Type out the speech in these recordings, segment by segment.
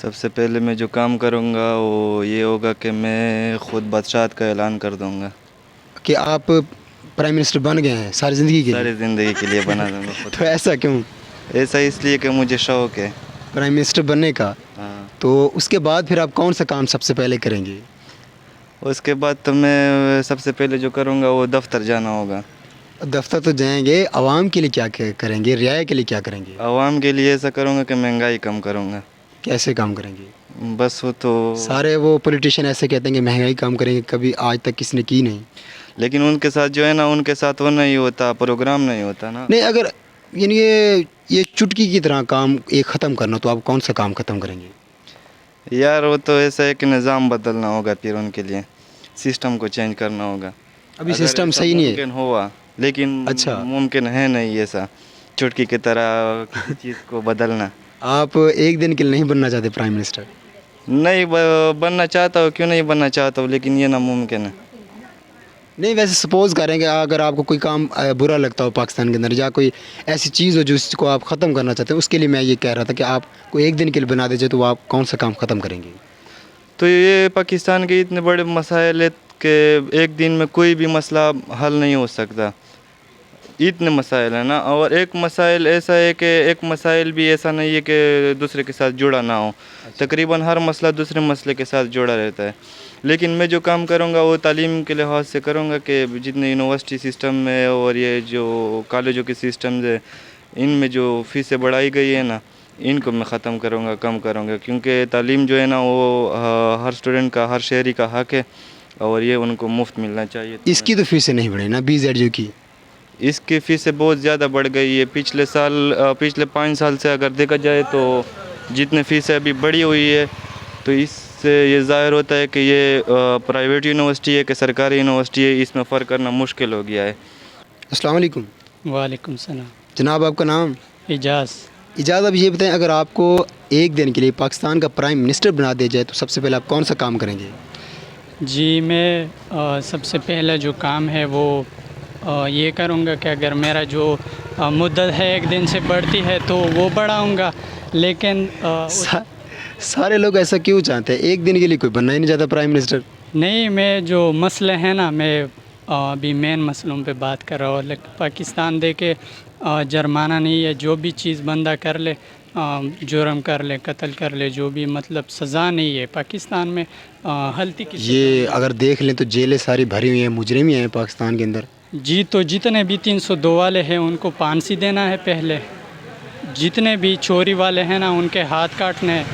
سب سے پہلے میں جو کام کروں گا وہ یہ ہوگا کہ میں خود بادشاہت کا اعلان کر دوں گا. کہ آپ پرائم منسٹر بن گئے ہیں ساری زندگی کے لیے؟ ساری زندگی کے لیے بنا دوں گا خود. تو ایسا کیوں؟ ایسا اس لیے کہ مجھے شوق ہے. پرائم منسٹر بننے کا؟ ہاں. تو اس کے بعد پھر آپ کون سا کام سب سے پہلے کریں گے؟ اس کے بعد تو میں سب سے پہلے جو کروں گا وہ دفتر جانا ہوگا. دفتر تو جائیں گے، عوام کے لیے کیا کریں گے، رعایا کے لیے کیا کریں گے؟ عوام کے لیے ایسا کروں گا کہ مہنگائی کم کروں گا. کیسے کام کریں گے؟ بس وہ تو سارے وہ پولیٹیشین ایسے کہتے ہیں کہ مہنگائی کم کریں گے، کبھی آج تک کس نے کی نہیں. لیکن ان کے ساتھ جو ہے نا ان کے ساتھ وہ نہیں ہوتا، پروگرام نہیں ہوتا نا. نہیں، اگر یعنی یہ چٹکی کی طرح کام ایک ختم کرنا، تو آپ کون سا کام ختم کریں گے؟ یار وہ تو ایسا ہے کہ نظام بدلنا ہوگا، پھر ان کے لیے سسٹم کو چینج کرنا ہوگا. ابھی اگر سسٹم ایسا صحیح نہیں ہے. ممکن ہوا، لیکن اچھا. ممکن ہے نہیں ایسا چٹکی کی طرح کسی چیز کو بدلنا. آپ ایک دن کے لیے نہیں بننا چاہتے پرائم منسٹر؟ نہیں بننا چاہتا ہوں، کیوں نہیں بننا چاہتا ہوں، لیکن یہ ناممکن ہے. نہیں، ویسے سپوز کریں کہ اگر آپ کو کوئی کام برا لگتا ہو پاکستان کے اندر، یا کوئی ایسی چیز ہو جس کو آپ ختم کرنا چاہتے ہیں، اس کے لیے میں یہ کہہ رہا تھا کہ آپ کو ایک دن کے لیے بنا دیجیے، تو آپ کون سا کام ختم کریں گے؟ تو یہ پاکستان کے اتنے بڑے مسائل ہیں کہ ایک دن میں کوئی بھی مسئلہ حل نہیں ہو سکتا. اتنے مسائل ہیں نا، اور ایک مسائل ایسا ہے کہ ایک مسائل بھی ایسا نہیں ہے کہ دوسرے کے ساتھ جڑا نہ ہو. تقریباً ہر مسئلہ دوسرے مسئلے کے ساتھ جڑا رہتا ہے. لیکن میں جو کام کروں گا وہ تعلیم کے لحاظ سے کروں گا کہ جتنے یونیورسٹی سسٹم ہے اور یہ جو کالجوں کے سسٹمز ہے، ان میں جو فیسیں بڑھائی گئی ہے نا، ان کو میں ختم کروں گا، کم کروں گا. کیونکہ تعلیم جو ہے نا وہ ہر اسٹوڈنٹ کا، ہر شہری کا حق ہے، اور یہ ان کو مفت ملنا چاہیے. اس کی تو فیسیں نہیں بڑھی نا، BZU کی؟ اس کی فیسیں بہت زیادہ بڑھ گئی ہے. پچھلے 5 سال سے اگر دیکھا جائے تو جتنے فیسیں ابھی بڑھی ہوئی ہے، تو اس سے یہ ظاہر ہوتا ہے کہ یہ پرائیویٹ یونیورسٹی ہے کہ سرکاری یونیورسٹی ہے، اس میں فرق کرنا مشکل ہو گیا ہے. السلام علیکم. وعلیکم السلام. جناب آپ کا نام؟ اجاز. اجازت اب یہ بتائیں، اگر آپ کو ایک دن کے لیے پاکستان کا پرائم منسٹر بنا دیا جائے تو سب سے پہلے آپ کون سا کام کریں گے؟ جی میں سب سے پہلا جو کام ہے وہ یہ کروں گا کہ اگر میرا جو مدت ہے ایک دن سے بڑھتی ہے تو وہ بڑھاؤں گا. لیکن سارے لوگ ایسا کیوں چاہتے ہیں؟ ایک دن کے لیے کوئی بننا ہی نہیں چاہتا پرائم منسٹر. نہیں، میں جو مسئلے ہیں نا، میں ابھی مین مسئلوں پہ بات کر رہا ہوں. لیکن پاکستان دیکھے جرمانہ نہیں ہے، جو بھی چیز بندہ کر لے، جرم کر لے، قتل کر لے، جو بھی مطلب سزا نہیں ہے پاکستان میں. غلطی کی یہ اگر دیکھ لیں تو جیلیں ساری بھری ہوئی ہیں، مجرم ہی ہیں پاکستان کے اندر. جی تو جتنے بھی 302 والے ہیں ان کو پھانسی دینا ہے پہلے. جتنے بھی چوری والے ہیں نا ان کے ہاتھ کاٹنے ہیں.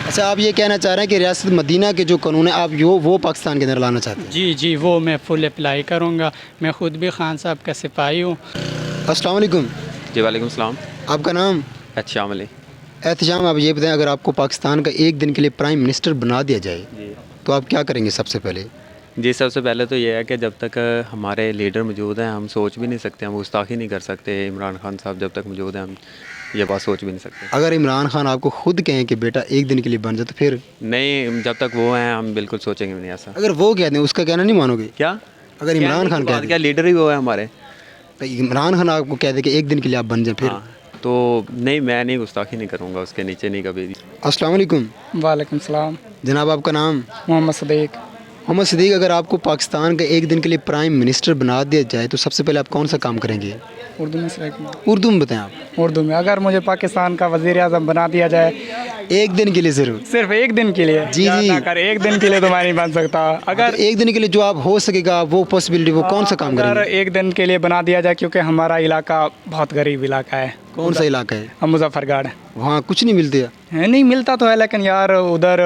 اچھا، آپ یہ کہنا چاہ رہے ہیں کہ ریاست مدینہ کے جو قانون ہیں آپ وہ پاکستان کے اندر لانا چاہتے ہیں؟ جی وہ میں فل اپلائی کروں گا. میں خود بھی خان صاحب کا سپاہی ہوں. السلام علیکم. جی وعلیکم السلام. آپ کا نام؟ احتشام علی. احتشام، آپ یہ بتائیں، اگر آپ کو پاکستان کا ایک دن کے لیے پرائم منسٹر بنا دیا جائے تو آپ کیا کریں گے سب سے پہلے؟ جی سب سے پہلے تو یہ ہے کہ جب تک ہمارے لیڈر موجود ہیں ہم سوچ بھی نہیں سکتے، ہم گستاخی نہیں کر سکتے. عمران خان صاحب جب تک موجود ہیں ہم یہ بات سوچ بھی نہیں سکتے. اگر عمران خان آپ کو خود کہیں کہ بیٹا ایک دن کے لیے بن جائے تو پھر؟ نہیں، جب تک وہ ہیں ہم بالکل سوچیں گے بھی نہیں ایسا. اگر وہ کہہ دیں اس کا کہنا نہیں مانو گے؟ کیا اگر عمران خان کہہ کیا لیڈر ہی وہ ہے ہمارے. عمران خان آپ کو کہہ دے کہ ایک دن کے لیے آپ بن جائیں پھر؟ تو نہیں، میں نہیں، گستاخی نہیں کروں گا اس کے نیچے نہیں کبھی بھی. السلام علیکم. وعلیکم السلام. جناب آپ کا نام؟ محمد صدیق. محمد صدیق، اگر آپ کو پاکستان کا ایک دن کے لیے پرائم منسٹر بنا دیا جائے تو سب سے پہلے آپ کون سا کام کریں گے؟ اردو میں سلیکٹ. اردو میں بتائیں آپ. اردو میں اگر مجھے پاکستان کا وزیر اعظم بنا دیا جائے ایک دن کے لیے صرف ایک دن کے لیے؟ جی ایک دن کے لیے تو میں نہیں بن سکتا. اگر ایک دن کے لیے جو آپ ہو سکے گا وہ پاسبلٹی، وہ کون سا کام کریں اگر گے؟ ایک دن کے لیے بنا دیا جائے، کیونکہ ہمارا علاقہ بہت غریب علاقہ ہے. کون سا علاقہ ہے؟ ہم مظفر گڑھ. وہاں کچھ نہیں ملتے؟ نہیں ملتا تو ہے، لیکن یار ادھر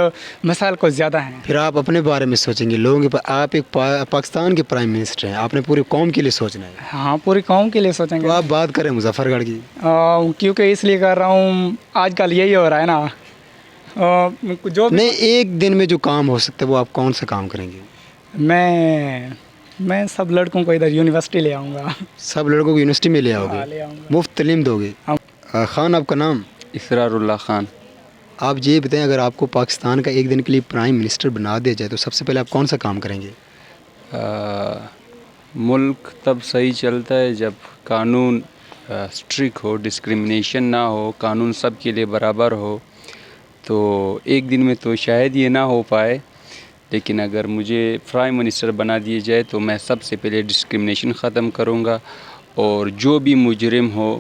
مسائل کچھ زیادہ ہیں. پھر آپ اپنے بارے میں سوچیں گے، لوگوں کے آپ ایک پاکستان کے پرائم منسٹر ہیں، آپ نے پوری قوم کے لیے سوچنا ہے. ہاں، پوری قوم کے لیے سوچیں گے. تو آپ بات کریں مظفر گڑھ کی. کیونکہ اس لیے کر رہا ہوں، آج کل یہی ہو رہا ہے نا. جو نہیں، ایک دن میں جو کام ہو سکتا ہے وہ آپ کون سا کام کریں گے؟ میں سب لڑکوں کو ادھر یونیورسٹی لے آؤں گا. سب لڑکوں کو یونیورسٹی میں لے آؤ گے، مفت تعلیم دو گے؟ خان آپ کا نام؟ اسرار اللہ خان. آپ یہ بتائیں، اگر آپ کو پاکستان کا ایک دن کے لیے پرائم منسٹر بنا دیا جائے تو سب سے پہلے آپ کون سا کام کریں گے؟ ملک تب صحیح چلتا ہے جب قانون اسٹرک ہو، ڈسکریمنیشن نہ ہو، قانون سب کے لیے برابر ہو، تو ایک دن میں تو شاید یہ نہ ہو پائے، لیکن اگر مجھے پرائم منسٹر بنا دیے جائے تو میں سب سے پہلے ڈسکرمنیشن ختم کروں گا، اور جو بھی مجرم ہو،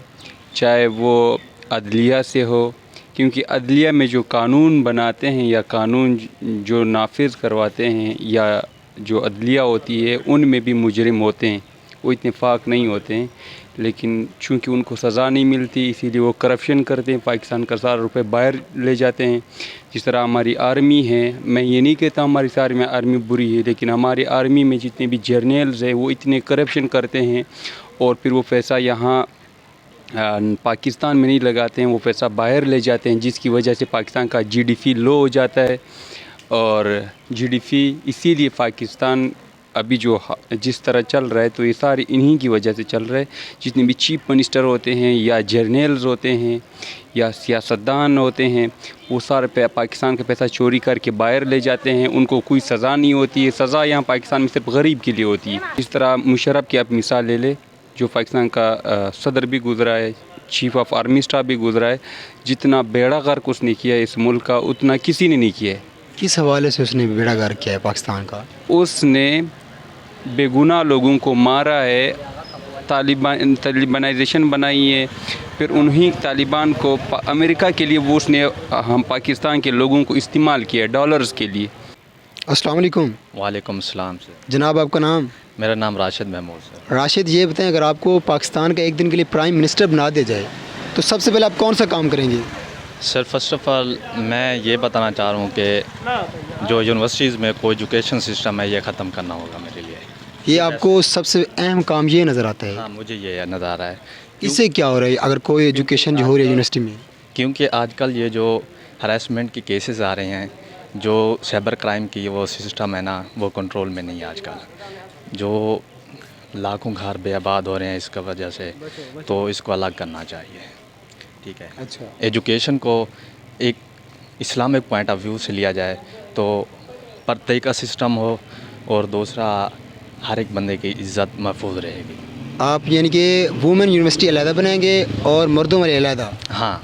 چاہے وہ عدلیہ سے ہو، کیونکہ عدلیہ میں جو قانون بناتے ہیں یا قانون جو نافذ کرواتے ہیں یا جو عدلیہ ہوتی ہے ان میں بھی مجرم ہوتے ہیں، وہ اتفاق نہیں ہوتے ہیں، لیکن چونکہ ان کو سزا نہیں ملتی اسی لیے وہ کرپشن کرتے ہیں، پاکستان کا سارا روپے باہر لے جاتے ہیں۔ جس طرح ہماری آرمی ہے، میں یہ نہیں کہتا ہماری ساری آرمی بری ہے، لیکن ہماری آرمی میں جتنے بھی جرنیلز ہیں وہ اتنے کرپشن کرتے ہیں اور پھر وہ پیسہ یہاں پاکستان میں نہیں لگاتے ہیں، وہ پیسہ باہر لے جاتے ہیں، جس کی وجہ سے پاکستان کا جی ڈی پی لو ہو جاتا ہے، اور جی ڈی پی اسی لیے پاکستان ابھی جو جس طرح چل رہا ہے تو یہ ساری انہی کی وجہ سے چل رہا ہے۔ جتنے بھی چیف منسٹر ہوتے ہیں یا جرنیلز ہوتے ہیں یا سیاستدان ہوتے ہیں، وہ سارے پاکستان کا پیسہ چوری کر کے باہر لے جاتے ہیں، ان کو کوئی سزا نہیں ہوتی ہے۔ سزا یہاں پاکستان میں صرف غریب کے لیے ہوتی ہے۔ اس طرح مشرف کی آپ مثال لے لے، جو پاکستان کا صدر بھی گزرا ہے، چیف آف آرمی اسٹاف بھی گزرا ہے، جتنا بیڑا غرق اس نے کیا ہے اس ملک کا اتنا کسی نے نہیں کیا ہے۔ کس حوالے سے اس نے بیڑا غرق کیا ہے پاکستان کا؟ اس نے بے گناہ لوگوں کو مارا ہے، طالبانائزیشن بنائی ہے، پھر انہی طالبان کو امریکہ کے لیے وہ اس نے ہم پاکستان کے لوگوں کو استعمال کیا ڈالرز کے لیے۔ السلام علیکم وعلیکم السلام سر، جناب، آپ کا نام؟ میرا نام راشد محمود سر۔ راشد، یہ بتائیں اگر آپ کو پاکستان کا ایک دن کے لیے پرائم منسٹر بنا دیا جائے تو سب سے پہلے آپ کون سا کام کریں گے؟ سر فرسٹ آف آل میں یہ بتانا چاہ رہا ہوں کہ جو یونیورسٹیز میں کو ایجوکیشن سسٹم ہے یہ ختم کرنا ہوگا میرے لیے۔ یہ آپ کو سب سے اہم کام یہ نظر آتا ہے؟ ہاں مجھے یہ نظر آ رہا ہے، اس سے کیا ہو رہا ہے اگر کوئی ایجوکیشن جو ہو رہی ہے یونیورسٹی میں؟ کیونکہ آج کل یہ جو ہراسمنٹ کی کیسز آ رہے ہیں، جو سائبر کرائم کی وہ سسٹم ہے نا وہ کنٹرول میں نہیں ہے آج کل، جو لاکھوں گھر بے آباد ہو رہے ہیں اس کا وجہ سے، تو اس کو الگ کرنا چاہیے، ٹھیک ہے۔ اچھا، ایجوکیشن کو ایک اسلامک پوائنٹ آف ویو سے لیا جائے تو پردے کا سسٹم ہو، اور دوسرا ہر ایک بندے کی عزت محفوظ رہے گی۔ آپ یعنی کہ وومن یونیورسٹی علیحدہ بنائیں گے اور مردوں والی علیحدہ؟ ہاں